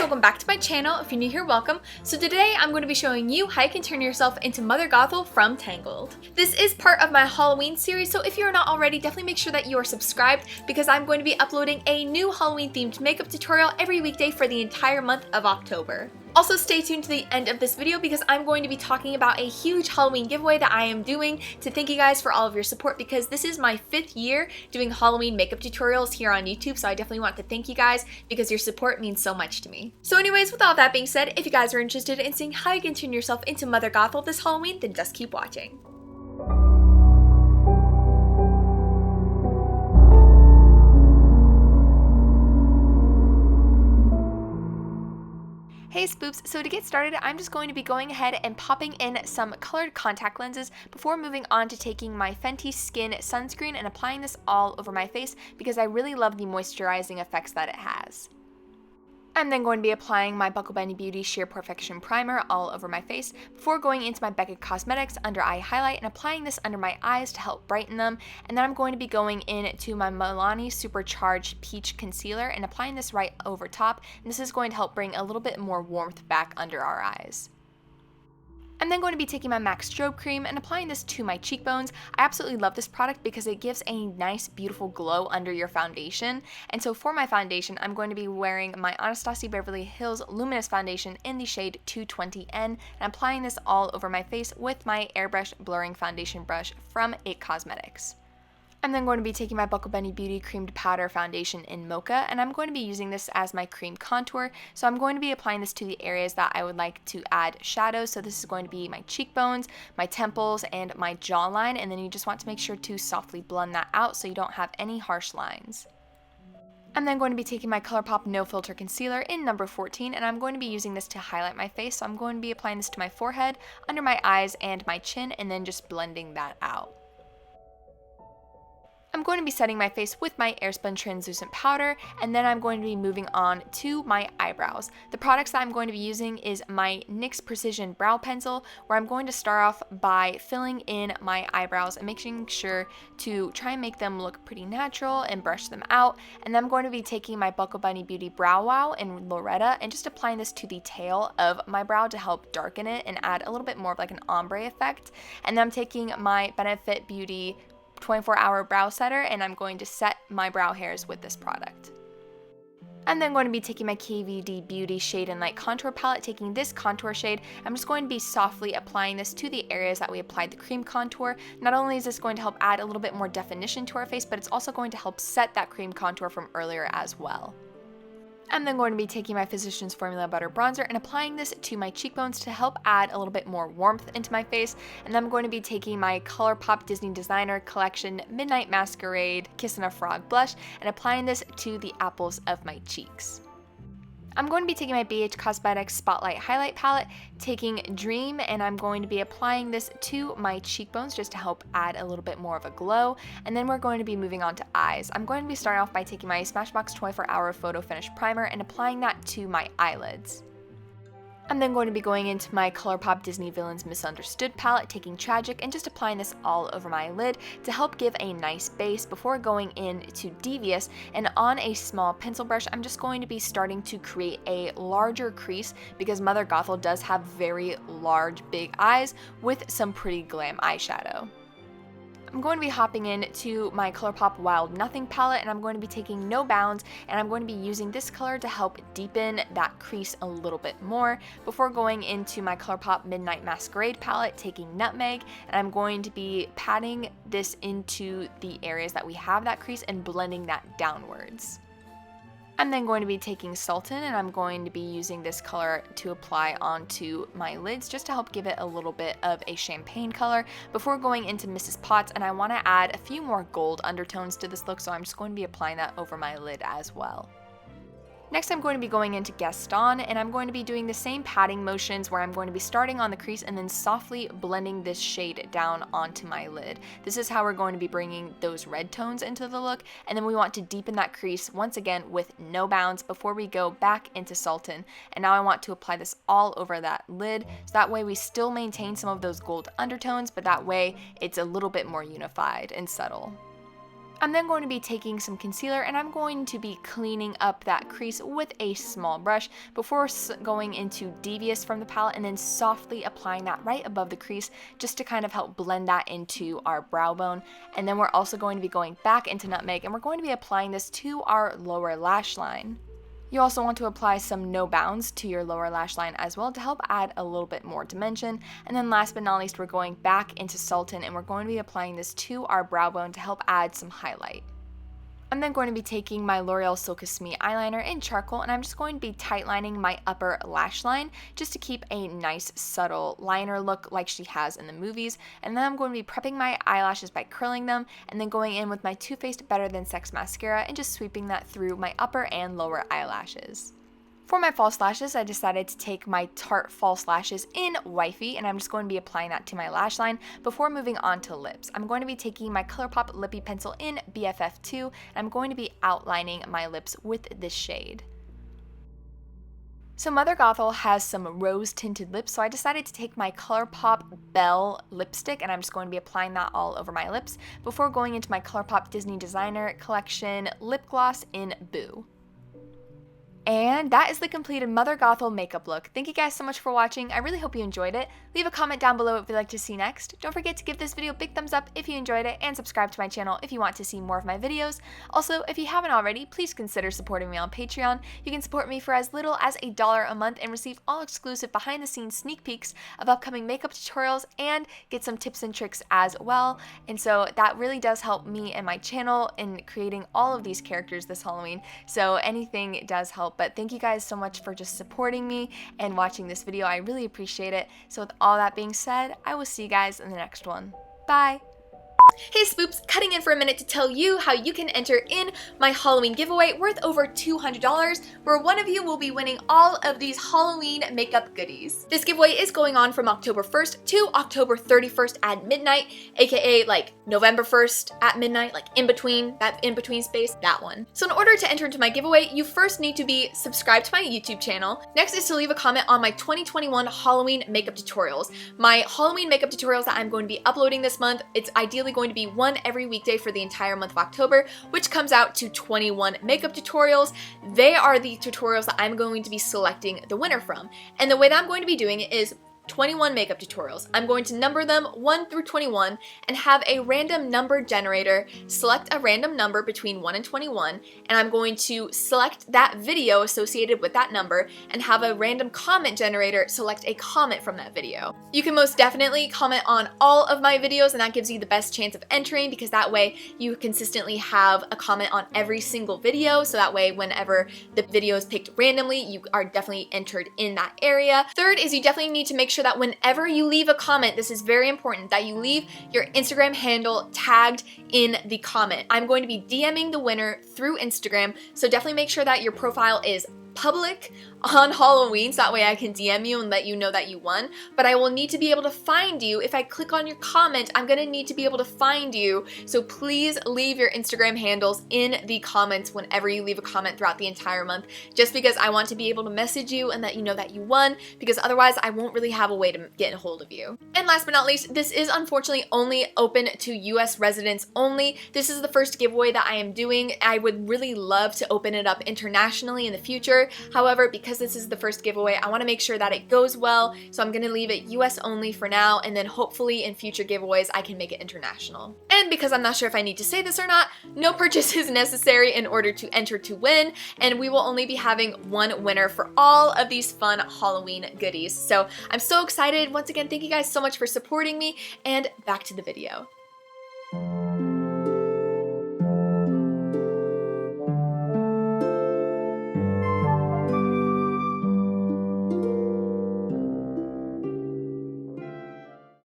welcome back to my channel. If you're new here, welcome. So today I'm going to be showing you how you can turn yourself into Mother Gothel from Tangled. This is part of my Halloween series, so if you're not already, definitely make sure that you are subscribed because I'm going to be uploading a new Halloween themed makeup tutorial every weekday for the entire month of October. Also stay tuned to the end of this video because I'm going to be talking about a huge Halloween giveaway that I am doing to thank you guys for all of your support because this is my 5th year doing Halloween makeup tutorials here on YouTube, so I definitely want to thank you guys because your support means so much to me. So anyways, with all that being said, if you guys are interested in seeing how you can turn yourself into Mother Gothel this Halloween, then just keep watching. Hey spoops, so to get started, I'm just going to be going ahead and popping in some colored contact lenses before moving on to taking my Fenty Skin sunscreen and applying this all over my face because I really love the moisturizing effects that it has. I'm then going to be applying my Buckle Bunny Beauty Sheer Perfection Primer all over my face before going into my 𝐼𝐸 under eye highlight and applying this under my eyes to help brighten them. And then I'm going to be going into my Milani Supercharged Peach Concealer and applying this right over top. And this is going to help bring a little bit more warmth back under our eyes. I'm then going to be taking my MAC Strobe Cream and applying this to my cheekbones. I absolutely love this product because it gives a nice, beautiful glow under your foundation. And so for my foundation, I'm going to be wearing my Anastasia Beverly Hills Luminous Foundation in the shade 220N and applying this all over my face with my Airbrush Blurring Foundation Brush from 𝐒𝐸𝐿. I'm then going to be taking my Buckle Bunny Beauty Creamed Powder Foundation in Mocha, and I'm going to be using this as my cream contour. So I'm going to be applying this to the areas that I would like to add shadows. So this is going to be my cheekbones, my temples, and my jawline, and then you just want to make sure to softly blend that out so you don't have any harsh lines. I'm then going to be taking my ColourPop No Filter Concealer in number 14, and I'm going to be using this to highlight my face. So I'm going to be applying this to my forehead, under my eyes, and my chin, and then just blending that out. I'm going to be setting my face with my Airspun Translucent Powder, and then I'm going to be moving on to my eyebrows. The products that I'm going to be using is my NYX Precision Brow Pencil, where I'm going to start off by filling in my eyebrows and making sure to try and make them look pretty natural and brush them out. And then I'm going to be taking my Buckle Bunny Beauty Brow Wow in Loretta and just applying this to the tail of my brow to help darken it and add a little bit more of like an ombre effect. And then I'm taking my Benefit Beauty 24-Hour Brow Setter, and I'm going to set my brow hairs with this product. I'm then going to be taking my KVD Beauty Shade and Light Contour Palette, taking this contour shade. I'm just going to be softly applying this to the areas that we applied the cream contour. Not only is this going to help add a little bit more definition to our face, but it's also going to help set that cream contour from earlier as well. I'm then going to be taking my Physicians Formula Butter Bronzer and applying this to my cheekbones to help add a little bit more warmth into my face. And then I'm going to be taking my ColourPop Disney Designer Collection Midnight Masquerade Kissin' a Frog Blush and applying this to the apples of my cheeks. I'm going to be taking my BH Cosmetics Spotlight Highlight Palette, taking Dream, and I'm going to be applying this to my cheekbones just to help add a little bit more of a glow. And then we're going to be moving on to eyes. I'm going to be starting off by taking my Smashbox 24-Hour Photo Finish Primer and applying that to my eyelids. I'm then going to be going into my ColourPop Disney Villains Misunderstood palette, taking Tragic, and just applying this all over my lid to help give a nice base before going into Devious. And on a small pencil brush, I'm just going to be starting to create a larger crease because Mother Gothel does have very large, big eyes with some pretty glam eyeshadow. I'm going to be hopping into my ColourPop Wild Nothing palette, and I'm going to be taking No Bounds, and I'm going to be using this color to help deepen that crease a little bit more before going into my ColourPop Midnight Masquerade palette, taking Nutmeg, and I'm going to be patting this into the areas that we have that crease and blending that downwards. I'm then going to be taking Sultan, and I'm going to be using this color to apply onto my lids just to help give it a little bit of a champagne color before going into Mrs. Potts, and I want to add a few more gold undertones to this look, so I'm just going to be applying that over my lid as well. Next, I'm going to be going into Gaston, and I'm going to be doing the same patting motions where I'm going to be starting on the crease and then softly blending this shade down onto my lid. This is how we're going to be bringing those red tones into the look, and then we want to deepen that crease once again with No Bounds before we go back into Sultan. And now I want to apply this all over that lid, so that way we still maintain some of those gold undertones, but that way it's a little bit more unified and subtle. I'm then going to be taking some concealer and I'm going to be cleaning up that crease with a small brush before going into Devious from the palette and then softly applying that right above the crease just to kind of help blend that into our brow bone. And then we're also going to be going back into Nutmeg and we're going to be applying this to our lower lash line. You also want to apply some No Bounds to your lower lash line as well to help add a little bit more dimension. And then last but not least, we're going back into Sultan and we're going to be applying this to our brow bone to help add some highlight. I'm then going to be taking my L'Oreal 𝐼𝐸 eyeliner in charcoal and I'm just going to be tightlining my upper lash line just to keep a nice subtle liner look like she has in the movies. And then I'm going to be prepping my eyelashes by curling them and then going in with my Too Faced Better Than Sex mascara and just sweeping that through my upper and lower eyelashes. For my false lashes, I decided to take my Tarte false lashes in Wifey, and I'm just going to be applying that to my lash line before moving on to lips. I'm going to be taking my ColourPop Lippy Pencil in BFF2, and I'm going to be outlining my lips with this shade. So Mother Gothel has some rose tinted lips, so I decided to take my ColourPop Belle lipstick and I'm just going to be applying that all over my lips before going into my ColourPop Disney Designer Collection lip gloss in Boo. And that is the completed Mother Gothel makeup look. Thank you guys so much for watching. I really hope you enjoyed it. Leave a comment down below what you'd like to see next. Don't forget to give this video a big thumbs up if you enjoyed it and subscribe to my channel if you want to see more of my videos. Also, if you haven't already, please consider supporting me on Patreon. You can support me for as little as $1 a month and receive all exclusive behind the scenes sneak peeks of upcoming makeup tutorials and get some tips and tricks as well. And so that really does help me and my channel in creating all of these characters this Halloween. So anything does help. But thank you guys so much for just supporting me and watching this video. I really appreciate it. So with all that being said, I will see you guys in the next one. Bye! Hey Spoops, cutting in for a minute to tell you how you can enter in my Halloween giveaway worth over $200, where one of you will be winning all of these Halloween makeup goodies. This giveaway is going on from October 1st to October 31st at midnight, aka like November 1st at midnight, like in between, that in between space, that one. So in order to enter into my giveaway, you first need to be subscribed to my YouTube channel. Next is to leave a comment on my 2021 Halloween makeup tutorials. My Halloween makeup tutorials that I'm going to be uploading this month, it's ideally going to be one every weekday for the entire month of October, which comes out to 21 makeup tutorials. They are the tutorials that I'm going to be selecting the winner from. And the way that I'm going to be doing it is 21 makeup tutorials. I'm going to number them 1 through 21 and have a random number generator select a random number between 1 and 21, and I'm going to select that video associated with that number and have a random comment generator select a comment from that video. You can most definitely comment on all of my videos, and that gives you the best chance of entering because that way you consistently have a comment on every single video, so that way whenever the video is picked randomly, you are definitely entered in that area. Third is you definitely need to make sure that whenever you leave a comment, this is very important, that you leave your Instagram handle tagged in the comment. I'm going to be DMing the winner through Instagram, so definitely make sure that your profile is public on Halloween so that way I can DM you and let you know that you won. But I will need to be able to find you. If I click on your comment, I'm gonna need to be able to find you. So please leave your Instagram handles in the comments whenever you leave a comment throughout the entire month, just because I want to be able to message you and let you know that you won, because otherwise I won't really have a way to get a hold of you. And last but not least, this is unfortunately only open to US residents only. This is the first giveaway that I am doing. I would really love to open it up internationally in the future. However, because this is the first giveaway, I want to make sure that it goes well, so I'm going to leave it US only for now, and then hopefully in future giveaways I can make it international. And because I'm not sure if I need to say this or not, no purchase is necessary in order to enter to win, and we will only be having one winner for all of these fun Halloween goodies. So I'm so excited. Once again, thank you guys so much for supporting me, and back to the video.